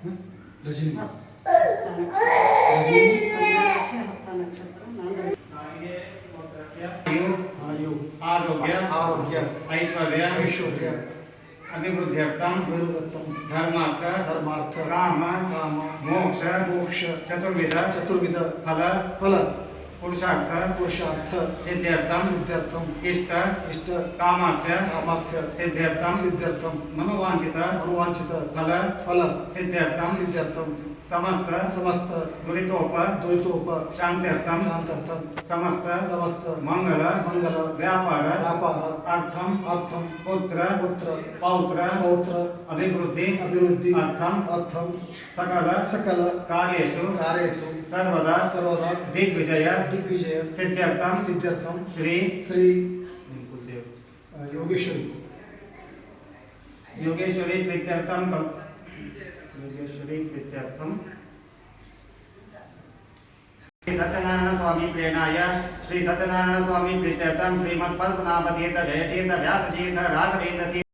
रजनी आयु आरोग्य आरोग्य ऐश्वर्य ऐश्वर्य अभिवृद्ध्यर्थम धर्मार्थ धर्मार्थ काम काम मोक्ष मोक्ष चतुर्विध चतुर्विध फल फल पुरुषार्थ पुरुषार्थ सिद्ध्यर्थम सिद्ध्यर्थम इष्ट इष्ट कामार्थ कामार्थ सिद्ध्यर्थम सिद्ध्यर्थम मनोवांछित मनोवांछित फल फल सिद्ध्यर्थम सिद्ध्यर्थम समस्त समस्त दुरितोप द्वैतोप शांत्यर्थम शांत्यर्थम समस्त समस्त मंगल मंगल व्यापार व्यापार अर्थम अर्थम पुत्र पुत्र पौत्र पौत्र अभिवृद्धि अभिवृद्धि अर्थम अर्थम सकल सकल कार्येषु कार्येषु सर्वदा सर्वदा दिग्विजय दिग्विजय सिद्ध्यर्थम सिद्ध्यर्थम श्री श्री योगेश्वरी योगेश्वरी प्रीत्यर्थम योगेश्वरी प्रीत्यर्थम श्री सत्यनारायण स्वामी प्रेरणाय श्री सत्यनारायण स्वामी प्रीत्यर्थम श्रीमद् पद्मनाभ तीर्थ जयतीर्थ व्यास तीर्थ राघवेंद्र तीर्थ